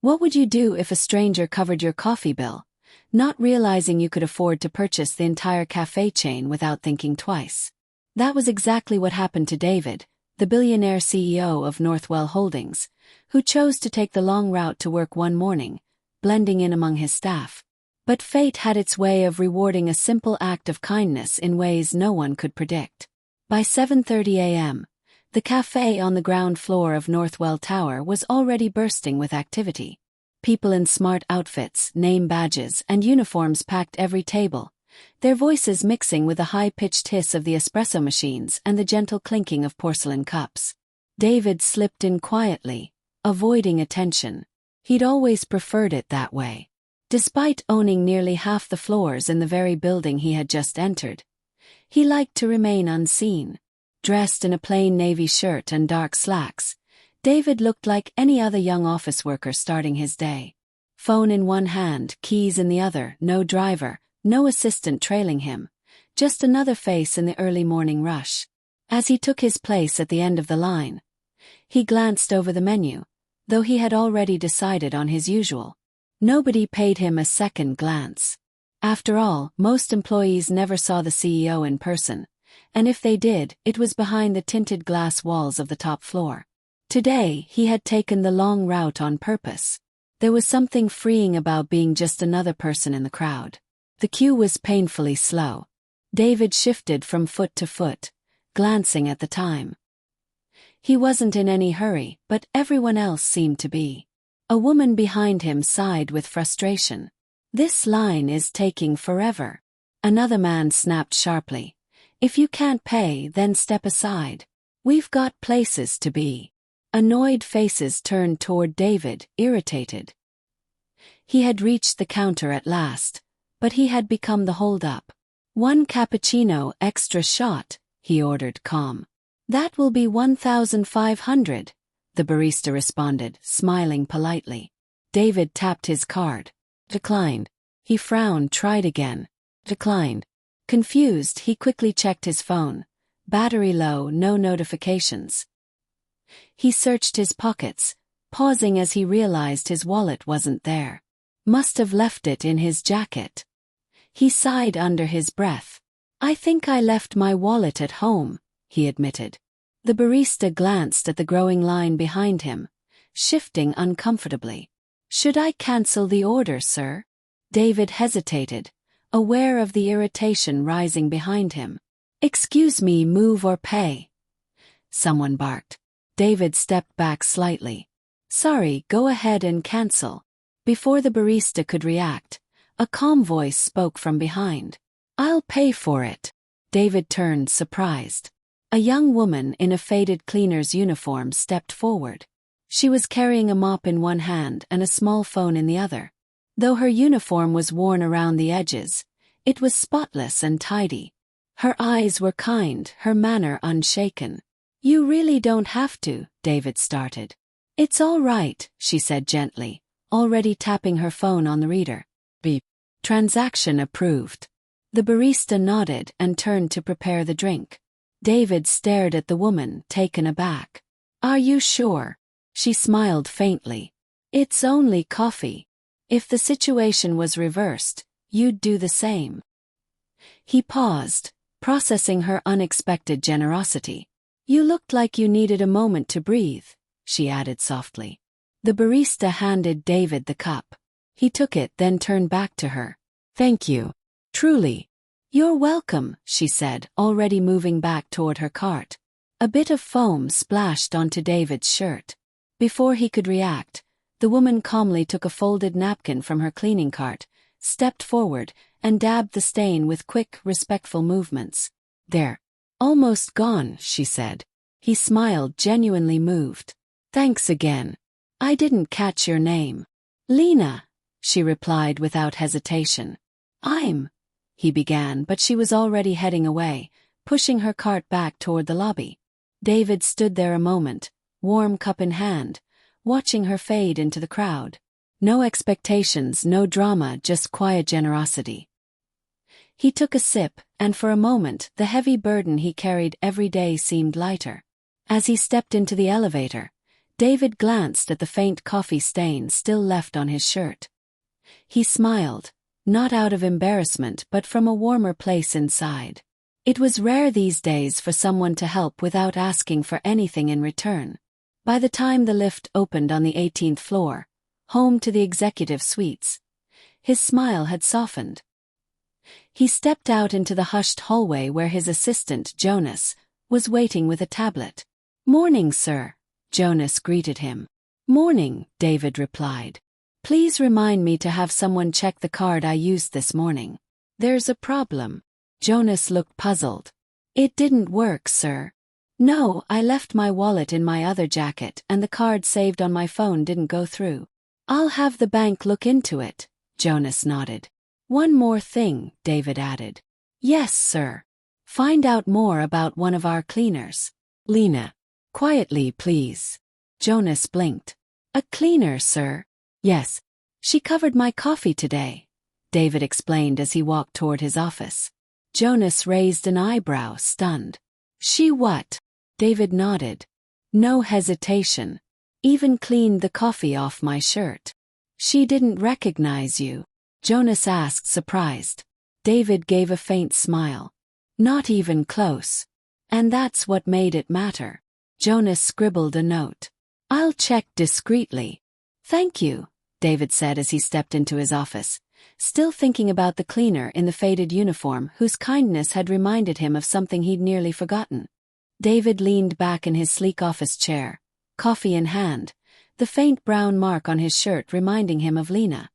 What would you do if a stranger covered your coffee bill, not realizing you could afford to purchase the entire cafe chain without thinking twice? That was exactly what happened to David, the billionaire CEO of Northwell Holdings, who chose to take the long route to work one morning, blending in among his staff. But fate had its way of rewarding a simple act of kindness in ways no one could predict. By 7:30 a.m., the cafe on the ground floor of Northwell Tower was already bursting with activity. People in smart outfits, name badges, and uniforms packed every table, their voices mixing with the high-pitched hiss of the espresso machines and the gentle clinking of porcelain cups. David slipped in quietly, avoiding attention. He'd always preferred it that way. Despite owning nearly half the floors in the very building he had just entered, he liked to remain unseen. Dressed in a plain navy shirt and dark slacks, David looked like any other young office worker starting his day. Phone in one hand, keys in the other, no driver, no assistant trailing him, just another face in the early morning rush. As he took his place at the end of the line, he glanced over the menu, though he had already decided on his usual. Nobody paid him a second glance. After all, most employees never saw the CEO in person, and if they did, it was behind the tinted glass walls of the top floor. Today, he had taken the long route on purpose. There was something freeing about being just another person in the crowd. The queue was painfully slow. David shifted from foot to foot, glancing at the time. He wasn't in any hurry, but everyone else seemed to be. A woman behind him sighed with frustration. "This line is taking forever." Another man snapped sharply. "If you can't pay, then step aside. We've got places to be." Annoyed faces turned toward David, irritated. He had reached the counter at last, but he had become the hold-up. "One cappuccino extra shot," he ordered, calm. "That will be 1,500, the barista responded, smiling politely. David tapped his card. Declined. He frowned, tried again. Declined. Confused, he quickly checked his phone. Battery low, no notifications. He searched his pockets, pausing as he realized his wallet wasn't there. Must have left it in his jacket. He sighed under his breath. "I think I left my wallet at home," he admitted. The barista glanced at the growing line behind him, shifting uncomfortably. "Should I cancel the order, sir?" David hesitated, aware of the irritation rising behind him. "Excuse me, move or pay," someone barked. David stepped back slightly. "Sorry, go ahead and cancel." Before the barista could react, a calm voice spoke from behind. "I'll pay for it." David turned, surprised. A young woman in a faded cleaner's uniform stepped forward. She was carrying a mop in one hand and a small phone in the other. Though her uniform was worn around the edges, it was spotless and tidy. Her eyes were kind, her manner unshaken. "You really don't have to," David started. "It's all right," she said gently, already tapping her phone on the reader. Beep. Transaction approved. The barista nodded and turned to prepare the drink. David stared at the woman, taken aback. "Are you sure?" She smiled faintly. "It's only coffee. If the situation was reversed, you'd do the same." He paused, processing her unexpected generosity. "You looked like you needed a moment to breathe," she added softly. The barista handed David the cup. He took it, then turned back to her. "Thank you. Truly." "You're welcome," she said, already moving back toward her cart. A bit of foam splashed onto David's shirt. Before he could react, the woman calmly took a folded napkin from her cleaning cart, stepped forward, and dabbed the stain with quick, respectful movements. "There. Almost gone," she said. He smiled, genuinely moved. "Thanks again. I didn't catch your name." "Lena," she replied without hesitation. He began, but she was already heading away, pushing her cart back toward the lobby. David stood there a moment, warm cup in hand, watching her fade into the crowd. No expectations, no drama, just quiet generosity. He took a sip, and for a moment, the heavy burden he carried every day seemed lighter. As he stepped into the elevator, David glanced at the faint coffee stain still left on his shirt. He smiled, not out of embarrassment but from a warmer place inside. It was rare these days for someone to help without asking for anything in return. By the time the lift opened on the 18th floor, home to the executive suites, his smile had softened. He stepped out into the hushed hallway where his assistant, Jonas, was waiting with a tablet. "Morning, sir," Jonas greeted him. "Morning," David replied. "Please remind me to have someone check the card I used this morning." "There's a problem." Jonas looked puzzled. "It didn't work, sir." "No, I left my wallet in my other jacket and the card saved on my phone didn't go through." "I'll have the bank look into it," Jonas nodded. "One more thing," David added. "Yes, sir. Find out more about one of our cleaners." "Lena. Quietly, please." Jonas blinked. "A cleaner, sir?" "Yes. She covered my coffee today," David explained as he walked toward his office. Jonas raised an eyebrow, stunned. "She what?" David nodded. No hesitation. "Even cleaned the coffee off my shirt." "She didn't recognize you?" Jonas asked, surprised. David gave a faint smile. "Not even close. And that's what made it matter." Jonas scribbled a note. "I'll check discreetly." "Thank you," David said as he stepped into his office, still thinking about the cleaner in the faded uniform whose kindness had reminded him of something he'd nearly forgotten. David leaned back in his sleek office chair, coffee in hand, the faint brown mark on his shirt reminding him of Lena.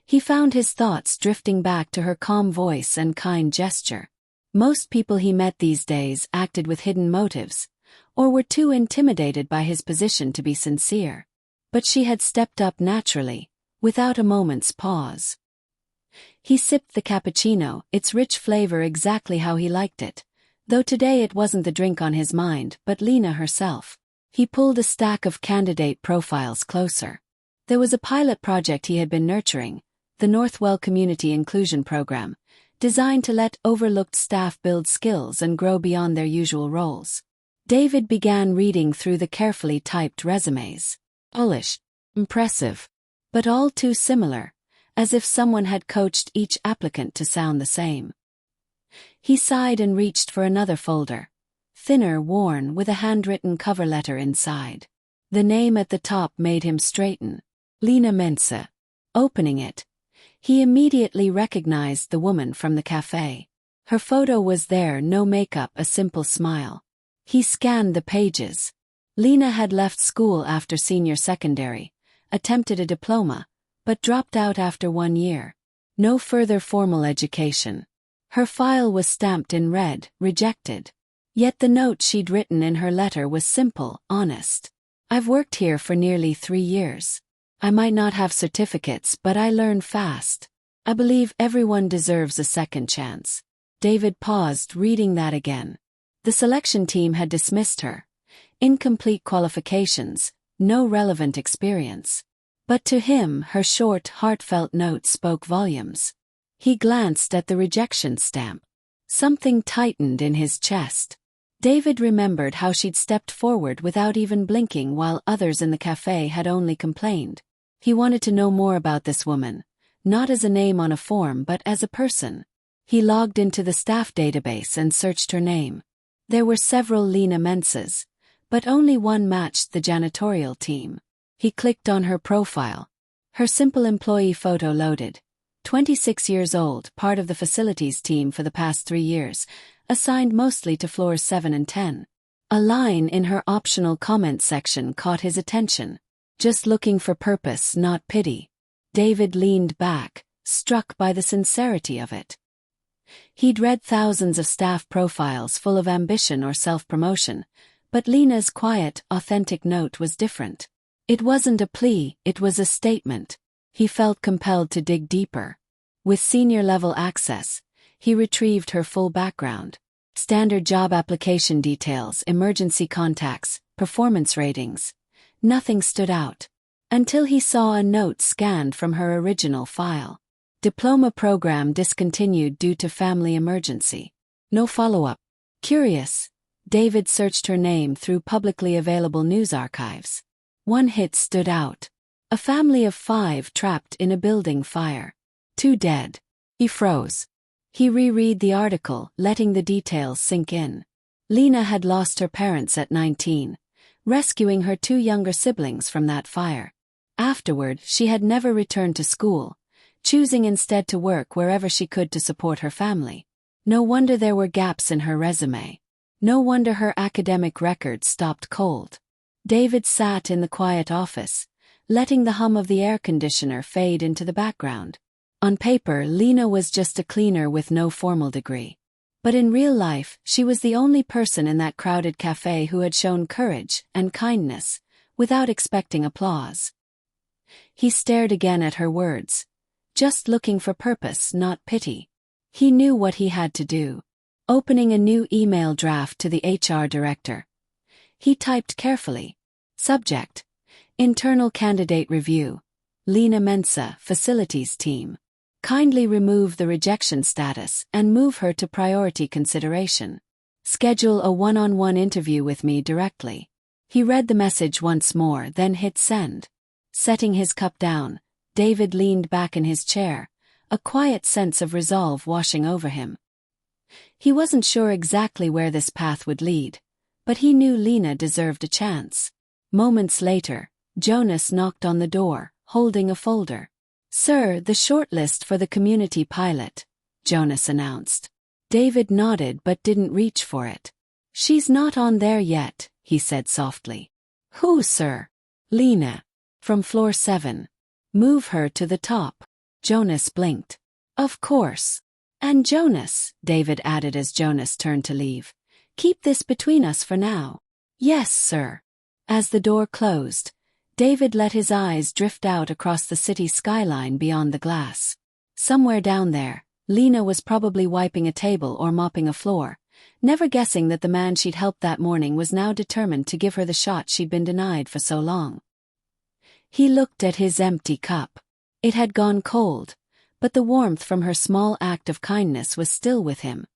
He found his thoughts drifting back to her calm voice and kind gesture. Most people he met these days acted with hidden motives, or were too intimidated by his position to be sincere. But she had stepped up naturally, without a moment's pause. He sipped the cappuccino, its rich flavor exactly how he liked it, though today it wasn't the drink on his mind but Lena herself. He pulled a stack of candidate profiles closer. There was a pilot project he had been nurturing, the Northwell Community Inclusion Program, designed to let overlooked staff build skills and grow beyond their usual roles. David began reading through the carefully typed resumes. Polished, impressive, but all too similar, as if someone had coached each applicant to sound the same. He sighed and reached for another folder, thinner, worn, with a handwritten cover letter inside. The name at the top made him straighten. Lena Mensa. Opening it, he immediately recognized the woman from the cafe. Her photo was there, no makeup, a simple smile. He scanned the pages. Lena had left school after senior secondary, attempted a diploma, but dropped out after 1 year. No further formal education. Her file was stamped in red, rejected. Yet the note she'd written in her letter was simple, honest. "I've worked here for nearly 3 years. I might not have certificates, but I learn fast. I believe everyone deserves a second chance." David paused, reading that again. The selection team had dismissed her. Incomplete qualifications, no relevant experience. But to him, her short, heartfelt note spoke volumes. He glanced at the rejection stamp. Something tightened in his chest. David remembered how she'd stepped forward without even blinking while others in the cafe had only complained. He wanted to know more about this woman, not as a name on a form but as a person. He logged into the staff database and searched her name. There were several Lena Mensas, but only one matched the janitorial team. He clicked on her profile. Her simple employee photo loaded. 26 years old, part of the facilities team for the past 3 years, assigned mostly to floors 7 and 10. A line in her optional comment section caught his attention. "Just looking for purpose, not pity." David leaned back, struck by the sincerity of it. He'd read thousands of staff profiles full of ambition or self-promotion, but Lena's quiet, authentic note was different. It wasn't a plea, it was a statement. He felt compelled to dig deeper. With senior-level access, he retrieved her full background. Standard job application details, emergency contacts, performance ratings. Nothing stood out. Until he saw a note scanned from her original file. Diploma program discontinued due to family emergency. No follow-up. Curious, David searched her name through publicly available news archives. One hit stood out. A family of 5 trapped in a building fire. 2 dead. He froze. He reread the article, letting the details sink in. Lena had lost her parents at 19, rescuing her 2 younger siblings from that fire. Afterward, she had never returned to school, choosing instead to work wherever she could to support her family. No wonder there were gaps in her resume. No wonder her academic record stopped cold. David sat in the quiet office, letting the hum of the air conditioner fade into the background. On paper, Lena was just a cleaner with no formal degree. But in real life, she was the only person in that crowded cafe who had shown courage and kindness, without expecting applause. He stared again at her words, just looking for purpose, not pity. He knew what he had to do. Opening a new email draft to the HR director. He typed carefully. Subject: Internal candidate review. Lena Mensa, facilities team. Kindly remove the rejection status and move her to priority consideration. Schedule a one-on-one interview with me directly. He read the message once more, then hit send. Setting his cup down, David leaned back in his chair, a quiet sense of resolve washing over him. He wasn't sure exactly where this path would lead, but he knew Lena deserved a chance. Moments later, Jonas knocked on the door, holding a folder. "Sir, the shortlist for the community pilot," Jonas announced. David nodded but didn't reach for it. "She's not on there yet," he said softly. "Who, sir?" "Lena. From floor 7. Move her to the top." Jonas blinked. "Of course. And Jonas," David added as Jonas turned to leave, "keep this between us for now." "Yes, sir." As the door closed, David let his eyes drift out across the city skyline beyond the glass. Somewhere down there, Lena was probably wiping a table or mopping a floor, never guessing that the man she'd helped that morning was now determined to give her the shot she'd been denied for so long. He looked at his empty cup. It had gone cold, but the warmth from her small act of kindness was still with him.